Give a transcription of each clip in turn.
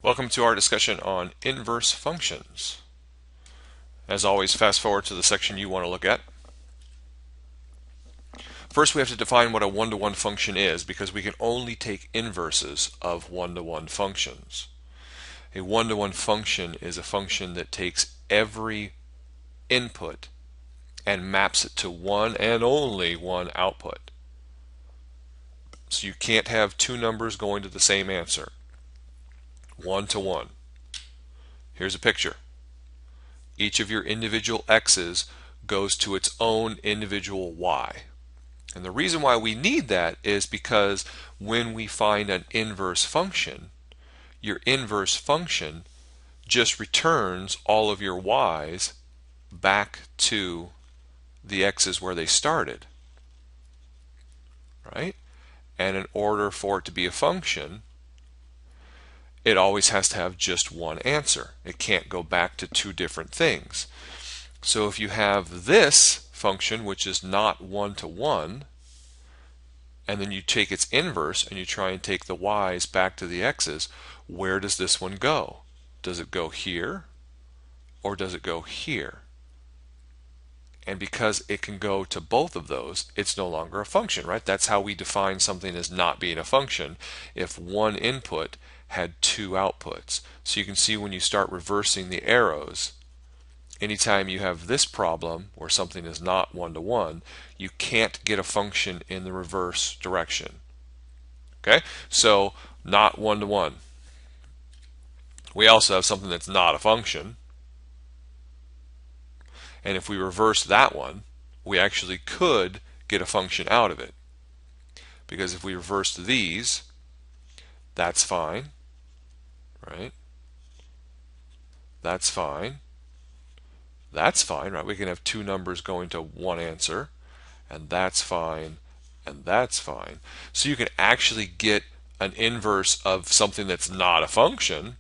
Welcome to our discussion on inverse functions. As always, fast forward to the section you want to look at. First, we have to define what a one-to-one function is because we can only take inverses of one-to-one functions. A one-to-one function is a function that takes every input and maps it to one and only one output. So you can't have two numbers going to the same answer. One to one. Here's a picture. Each of your individual x's goes to its own individual y. And the reason why we need that is because when we find an inverse function, your inverse function just returns all of your y's back to the x's where they started. Right? And in order for it to be a function, it always has to have just one answer. It can't go back to two different things. So if you have this function, which is not one-to-one, and then you take its inverse and you try and take the y's back to the x's, where does this one go? Does it go here or does it go here? And because it can go to both of those, it's no longer a function, right? That's how we define something as not being a function if one input had two outputs. So you can see when you start reversing the arrows, anytime you have this problem where something is not one-to-one, you can't get a function in the reverse direction. Okay, so not one-to-one. We also have something that's not a function. And if we reverse that one, we actually could get a function out of it. Because if we reversed these, that's fine, right? That's fine. That's fine, right? We can have two numbers going to one answer, and that's fine, and that's fine. So you can actually get an inverse of something that's not a function,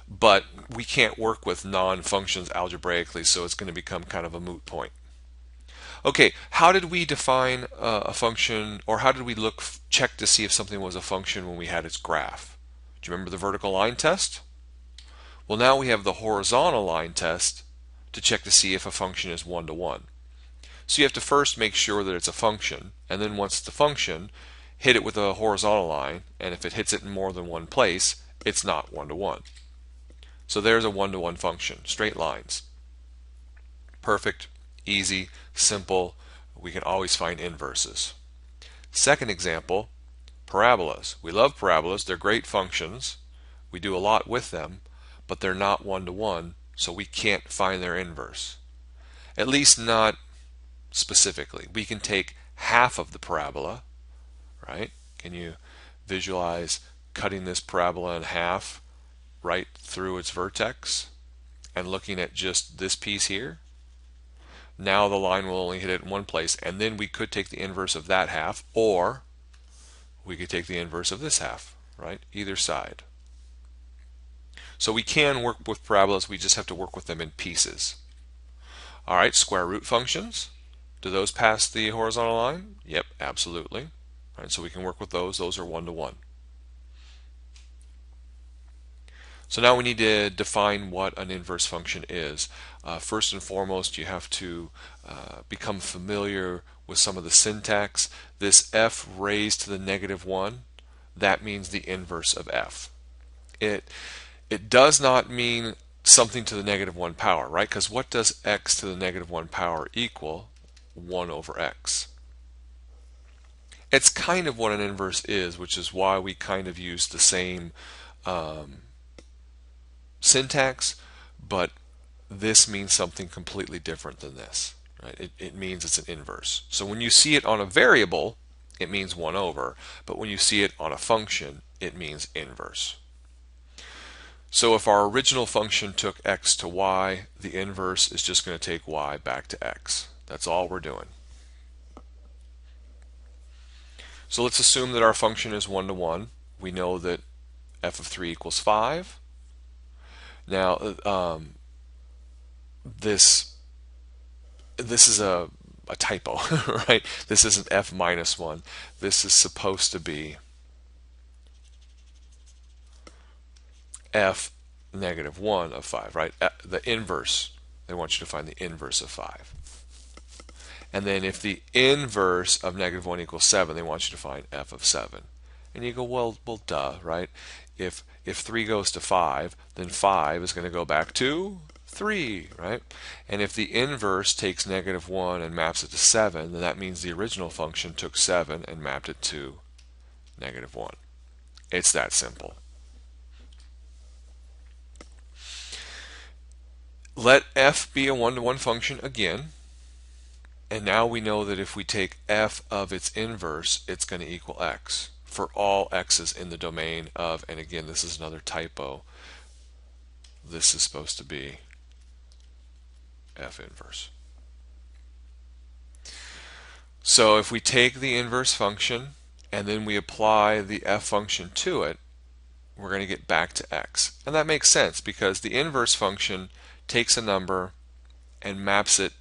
but we can't work with non-functions algebraically, so it's going to become kind of a moot point. Okay, how did we define a function, or how did we check to see if something was a function when we had its graph? Do you remember the vertical line test? Well, now we have the horizontal line test to check to see if a function is one-to-one. So you have to first make sure that it's a function, and then once it's a function, hit it with a horizontal line, and if it hits it in more than one place, it's not one-to-one. So there's a one-to-one function, straight lines. Perfect, easy, simple. We can always find inverses. Second example, parabolas. We love parabolas. They're great functions. We do a lot with them, but they're not one-to-one, so we can't find their inverse. At least not specifically. We can take half of the parabola, right? Can you visualize cutting this parabola in half right through its vertex and looking at just this piece here? Now the line will only hit it in one place, and then we could take the inverse of that half, or we could take the inverse of this half, right? Either side. So we can work with parabolas, we just have to work with them in pieces. All right, square root functions. Do those pass the horizontal line? Yep, absolutely. All right, so we can work with those. Those are one-to-one. So now we need to define what an inverse function is. First and foremost, you have to become familiar with some of the syntax. This f raised to the -1, that means the inverse of f. It does not mean something to the -1 power, right? Because what does x to the -1 power equal? 1 over x. It's kind of what an inverse is, which is why we kind of use the same syntax, but this means something completely different than this. Right? It means it's an inverse. So when you see it on a variable, it means 1 over, but when you see it on a function, it means inverse. So if our original function took x to y, the inverse is just going to take y back to x. That's all we're doing. So let's assume that our function is one-to-one. We know that f of 3 equals 5. Now, this is a typo, right? This isn't f minus 1. This is supposed to be f negative 1 of 5, right? The inverse. They want you to find the inverse of 5. And then if the inverse of negative 1 equals 7, they want you to find f of 7. And you go, well, duh, right? If 3 goes to 5, then 5 is going to go back to 3, right? And if the inverse takes negative 1 and maps it to 7, then that means the original function took 7 and mapped it to negative 1. It's that simple. Let f be a one-to-one function again. And now we know that if we take f of its inverse, it's going to equal x for all x's in the domain of, and again, this is another typo. This is supposed to be f inverse. So if we take the inverse function and then we apply the f function to it, we're going to get back to x. And that makes sense because the inverse function takes a number and maps it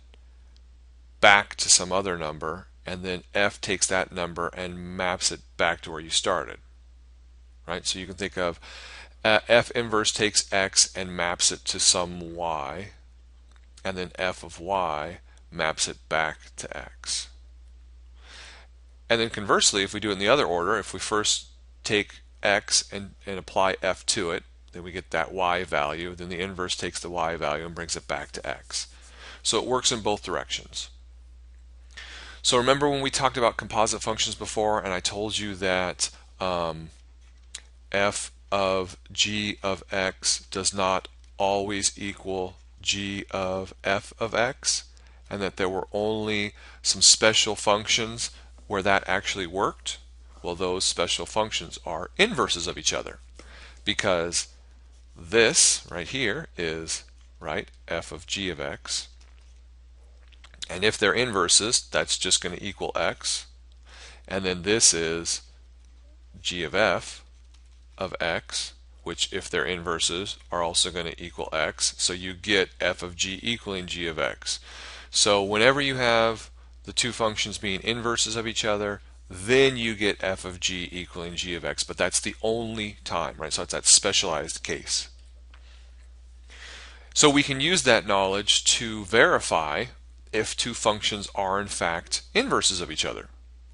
back to some other number, and then f takes that number and maps it back to where you started, right? So you can think of f inverse takes x and maps it to some y, and then f of y maps it back to x. And then conversely, if we do it in the other order, if we first take x and apply f to it, then we get that y value, then the inverse takes the y value and brings it back to x. So it works in both directions. So remember when we talked about composite functions before, and I told you that f of g of x does not always equal g of f of x, and that there were only some special functions where that actually worked? Well, those special functions are inverses of each other, because this right here is, right, f of g of x. And if they're inverses, that's just going to equal x. And then this is g of f of x, which if they're inverses are also going to equal x. So you get f of g equaling g of x. So whenever you have the two functions being inverses of each other, then you get f of g equaling g of x. But that's the only time, right? So it's that specialized case. So we can use that knowledge to verify if two functions are in fact inverses of each other.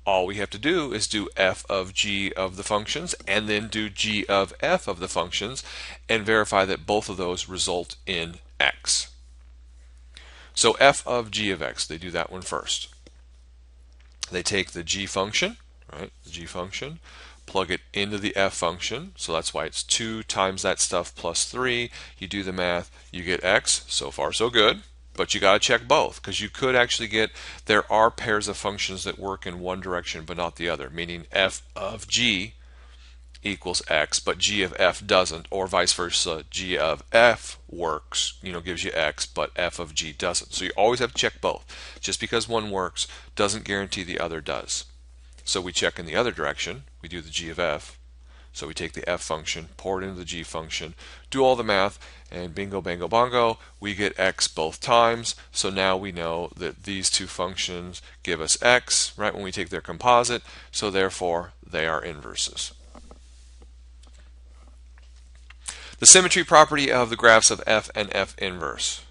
All we have to do is do f of g of the functions and then do g of f of the functions and verify that both of those result in x. So f of g of x, they do that one first. They take the g function, right, the g function, plug it into the f function, so that's why it's 2 times that stuff plus 3. You do the math, you get x. So far so good. But you got to check both, because you could actually get, there are pairs of functions that work in one direction but not the other, meaning f of g equals x, but g of f doesn't, or vice versa. G of f works, gives you x, but f of g doesn't. So you always have to check both. Just because one works doesn't guarantee the other does. So we check in the other direction. We do the g of f. So we take the f function, pour it into the g function, do all the math, and bingo, bango, bongo, we get x both times. So now we know that these two functions give us x, right, when we take their composite. So therefore, they are inverses. The symmetry property of the graphs of f and f inverse.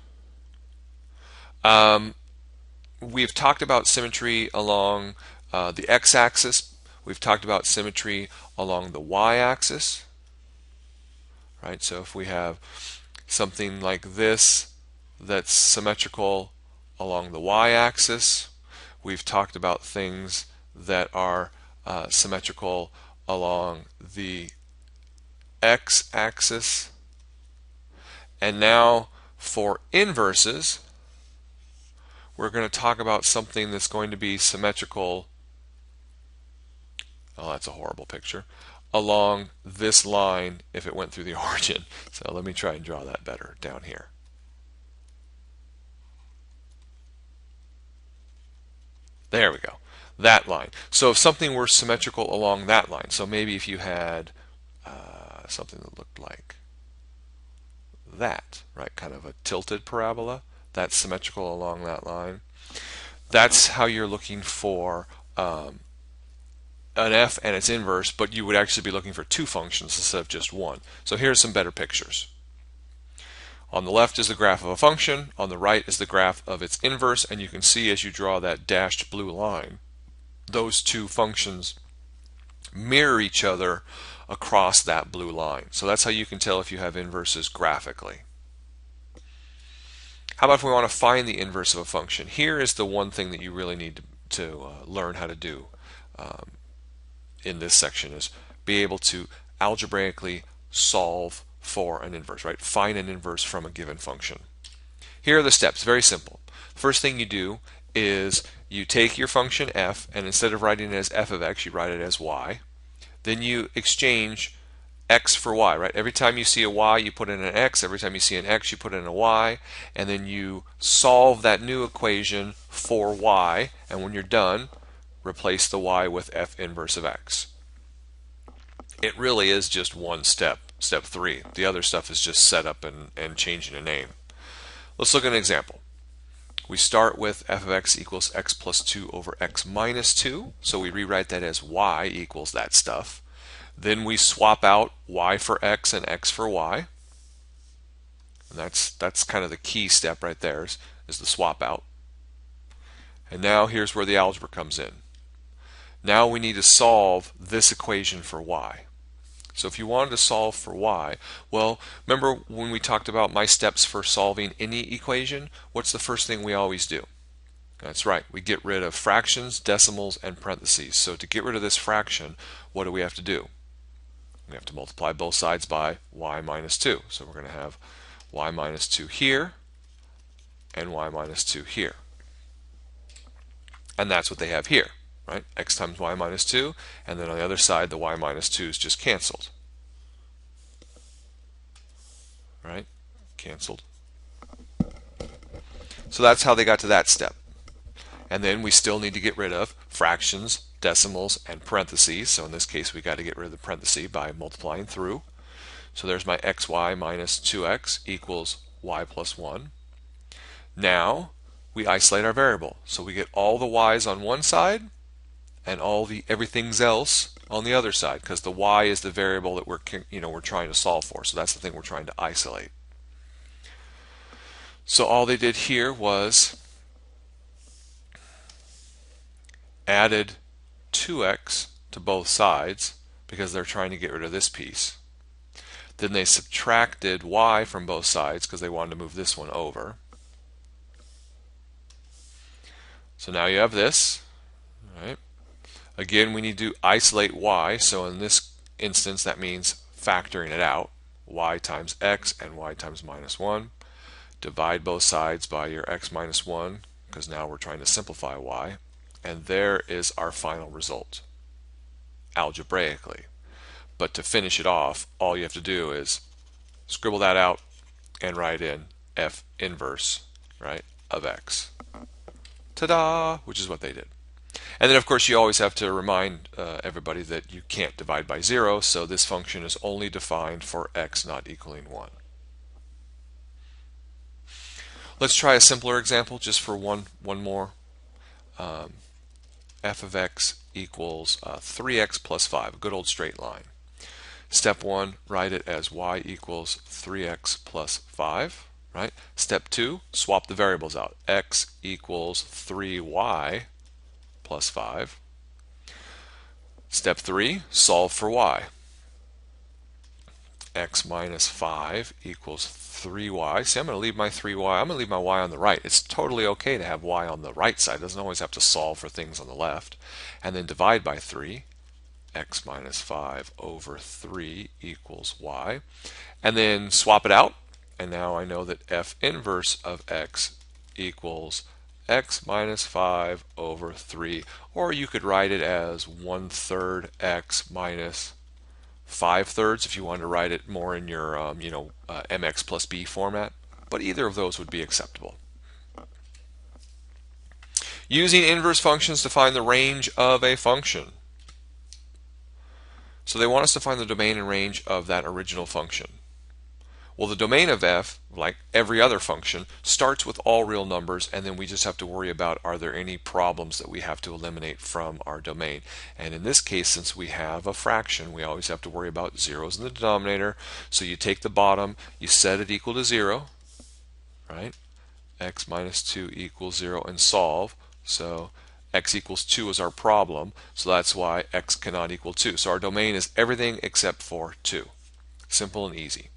We've talked about symmetry along the x-axis. We've talked about symmetry along the y-axis, right? So if we have something like this that's symmetrical along the y-axis, we've talked about things that are symmetrical along the x-axis. And now for inverses, we're going to talk about something that's going to be symmetrical. Oh, that's a horrible picture. Along this line if it went through the origin. So let me try and draw that better down here. There we go. That line. So if something were symmetrical along that line, so maybe if you had something that looked like that, right, kind of a tilted parabola, that's symmetrical along that line. That's how you're looking for an f and its inverse, but you would actually be looking for two functions instead of just one. So here's some better pictures. On the left is the graph of a function, on the right is the graph of its inverse, and you can see as you draw that dashed blue line, those two functions mirror each other across that blue line. So that's how you can tell if you have inverses graphically. How about if we want to find the inverse of a function? Here is the one thing that you really need to learn how to do in this section, is be able to algebraically solve for an inverse, right? Find an inverse from a given function. Here are the steps, very simple. First thing you do is you take your function f, and instead of writing it as f of x, you write it as y. Then you exchange x for y, right? Every time you see a y, you put in an x. Every time you see an x, you put in a y. And then you solve that new equation for y. And when you're done, replace the y with f inverse of x. It really is just one step, step 3. The other stuff is just set up and changing a name. Let's look at an example. We start with f of x equals x plus 2 over x minus 2. So we rewrite that as y equals that stuff. Then we swap out y for x and x for y. And that's kind of the key step right there, is the swap out. And now here's where the algebra comes in. Now we need to solve this equation for y. So if you wanted to solve for y, well, remember when we talked about my steps for solving any equation? What's the first thing we always do? That's right, we get rid of fractions, decimals, and parentheses. So to get rid of this fraction, what do we have to do? We have to multiply both sides by y minus 2. So we're going to have y minus 2 here and y minus 2 here. And that's what they have here. Right? X times y minus 2, and then on the other side the y minus 2 is just canceled. Right? Canceled. So that's how they got to that step. And then we still need to get rid of fractions, decimals, and parentheses. So in this case we got to get rid of the parenthesis by multiplying through. So there's my xy minus 2x equals y plus 1. Now we isolate our variable. So we get all the y's on one side and all the everything's else on the other side, because the y is the variable that we're trying to solve for. So that's the thing we're trying to isolate. So all they did here was added 2x to both sides because they're trying to get rid of this piece. Then they subtracted y from both sides because they wanted to move this one over. So now you have this, right? Again, we need to isolate y, so in this instance that means factoring it out. Y times x and y times minus 1. Divide both sides by your x minus 1, because now we're trying to simplify y. And there is our final result, algebraically. But to finish it off, all you have to do is scribble that out and write in f inverse, right, of x. Ta-da! Which is what they did. And then of course you always have to remind everybody that you can't divide by 0, so this function is only defined for x not equaling 1. Let's try a simpler example just for one more. F of x equals 3x plus 5, a good old straight line. Step 1, write it as y equals 3x plus 5. Right? Step 2, swap the variables out. X equals 3y plus 5. Step 3, solve for y. X minus 5 equals 3y. See, I'm going to leave my 3y. I'm going to leave my y on the right. It's totally okay to have y on the right side. It doesn't always have to solve for things on the left. And then divide by 3. X minus 5 over 3 equals y. And then swap it out. And now I know that f inverse of x equals x minus 5 over 3. Or you could write it as 1/3 x minus 5/3 if you wanted to write it more in your mx plus b format. But either of those would be acceptable. Using inverse functions to find the range of a function. So they want us to find the domain and range of that original function. Well, the domain of f, like every other function, starts with all real numbers, and then we just have to worry about, are there any problems that we have to eliminate from our domain. And in this case, since we have a fraction, we always have to worry about zeros in the denominator. So you take the bottom, you set it equal to 0, right? X minus 2 equals 0, and solve. So x equals 2 is our problem, so that's why x cannot equal 2. So our domain is everything except for 2. Simple and easy.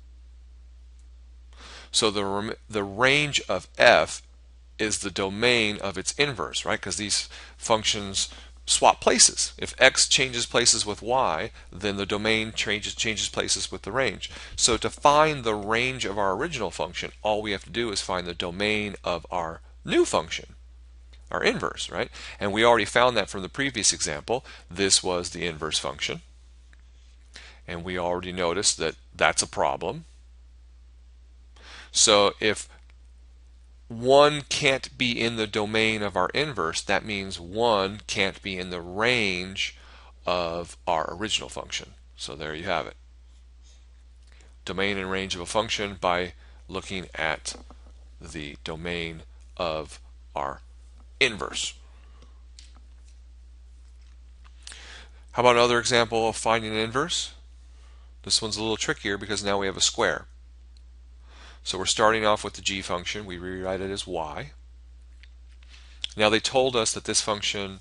So the range of f is the domain of its inverse, right? Because these functions swap places. If x changes places with y, then the domain changes places with the range. So to find the range of our original function, all we have to do is find the domain of our new function, our inverse, right? And we already found that from the previous example. This was the inverse function. And we already noticed that that's a problem. So if 1 can't be in the domain of our inverse, that means 1 can't be in the range of our original function. So there you have it. Domain and range of a function by looking at the domain of our inverse. How about another example of finding an inverse? This one's a little trickier because now we have a square. So we're starting off with the g function. We rewrite it as y. Now they told us that this function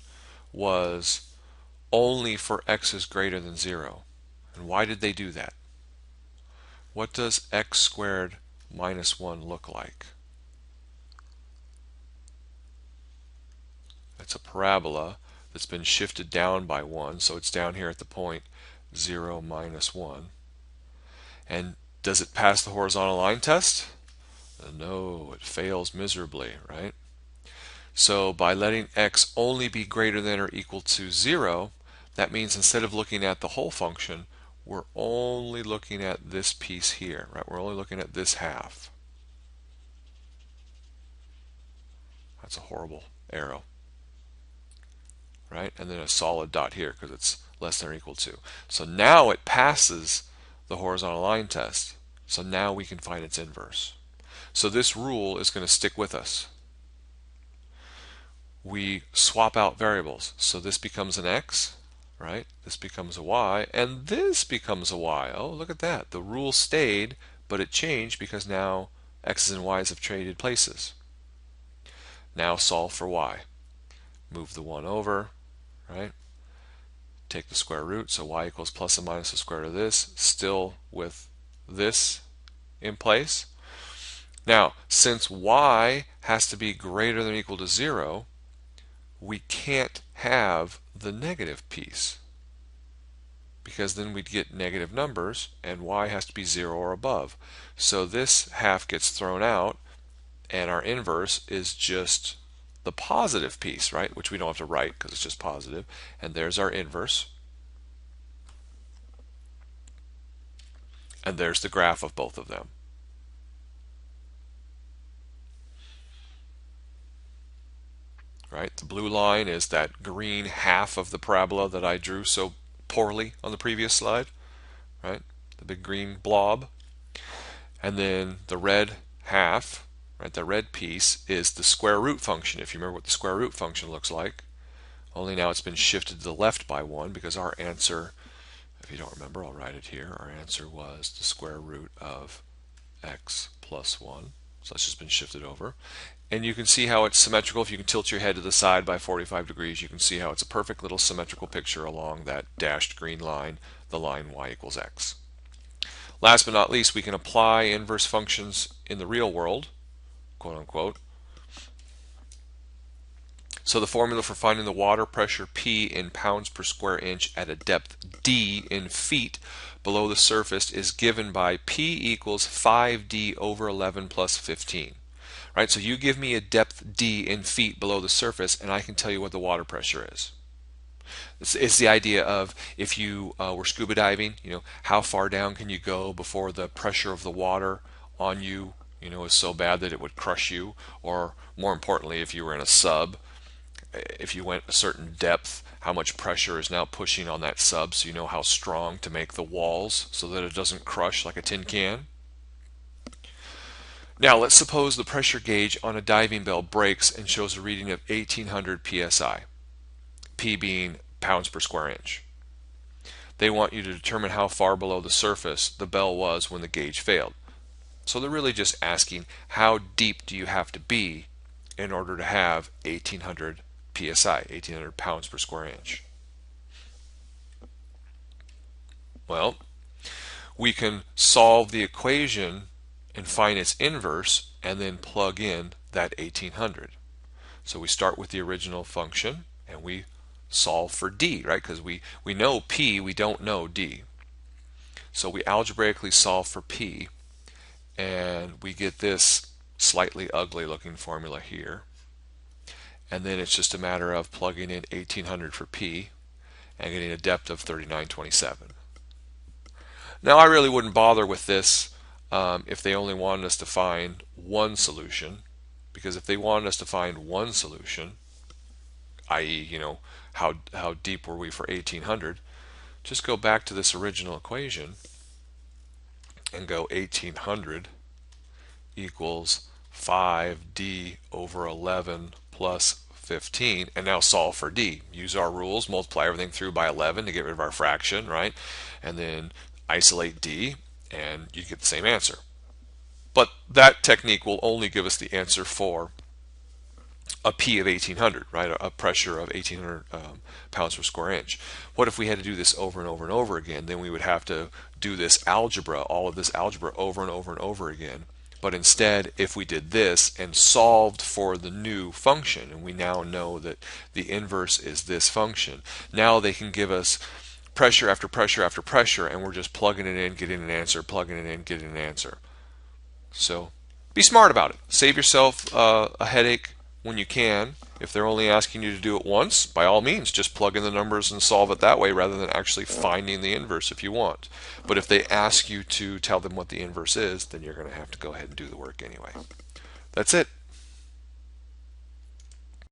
was only for x is greater than 0. And why did they do that? What does x squared minus 1 look like? It's a parabola that's been shifted down by 1, so it's down here at the point 0 minus 1. And does it pass the horizontal line test? No, it fails miserably, right? So by letting x only be greater than or equal to 0, that means instead of looking at the whole function, we're only looking at this piece here, right? We're only looking at this half. That's a horrible arrow, right? And then a solid dot here because it's less than or equal to. So now it passes the horizontal line test. So now we can find its inverse. So this rule is going to stick with us. We swap out variables. So this becomes an x, right? This becomes a y, and this becomes a y. Oh, look at that. The rule stayed, but it changed because now x's and y's have traded places. Now solve for y. Move the 1 over, right? Take the square root, so y equals plus and minus the square root of this, still with this in place. Now, since y has to be greater than or equal to 0, we can't have the negative piece, because then we'd get negative numbers, and y has to be 0 or above. So this half gets thrown out, and our inverse is just the positive piece, right? Which we don't have to write because it's just positive. And there's our inverse. And there's the graph of both of them. Right? The blue line is that green half of the parabola that I drew so poorly on the previous slide, right? The big green blob. And then the red half, right, the red piece is the square root function. If you remember what the square root function looks like, only now it's been shifted to the left by 1 because our answer, if you don't remember, I'll write it here. Our answer was the square root of x plus 1. So that's just been shifted over. And you can see how it's symmetrical. If you can tilt your head to the side by 45 degrees, you can see how it's a perfect little symmetrical picture along that dashed green line, the line y equals x. Last but not least, we can apply inverse functions in the real world, quote unquote. So the formula for finding the water pressure P in pounds per square inch at a depth D in feet below the surface is given by P equals 5D over 11 plus 15. Right, so you give me a depth D in feet below the surface and I can tell you what the water pressure is. It's the idea of if you were scuba diving, how far down can you go before the pressure of the water on you, is so bad that it would crush you, or more importantly, if you were in a sub, if you went a certain depth, how much pressure is now pushing on that sub so you know how strong to make the walls so that it doesn't crush like a tin can. Now let's suppose the pressure gauge on a diving bell breaks and shows a reading of 1800 psi, P being pounds per square inch. They want you to determine how far below the surface the bell was when the gauge failed. So they're really just asking, how deep do you have to be in order to have 1800 psi, 1800 pounds per square inch? Well, we can solve the equation and find its inverse and then plug in that 1800. So we start with the original function and we solve for d, right? Because we know p, we don't know d. So we algebraically solve for p and we get this slightly ugly looking formula here. And then it's just a matter of plugging in 1800 for p and getting a depth of 3927. Now I really wouldn't bother with this if they only wanted us to find one solution, because if they wanted us to find one solution, i.e., how deep were we for 1800, just go back to this original equation and go 1800 equals 5d over 11 plus 15, and now solve for d. Use our rules, multiply everything through by 11 to get rid of our fraction, right? And then isolate d, and you get the same answer. But that technique will only give us the answer for a P of 1800, right? A pressure of 1800 pounds per square inch. What if we had to do this over and over and over again? Then we would have to do this algebra, all of this algebra over and over and over again. But instead, if we did this and solved for the new function, and we now know that the inverse is this function, now they can give us pressure after pressure after pressure, and we're just plugging it in, getting an answer, plugging it in, getting an answer. So be smart about it. Save yourself a headache when you can. If they're only asking you to do it once, by all means, just plug in the numbers and solve it that way rather than actually finding the inverse if you want. But if they ask you to tell them what the inverse is, then you're going to have to go ahead and do the work anyway. That's it.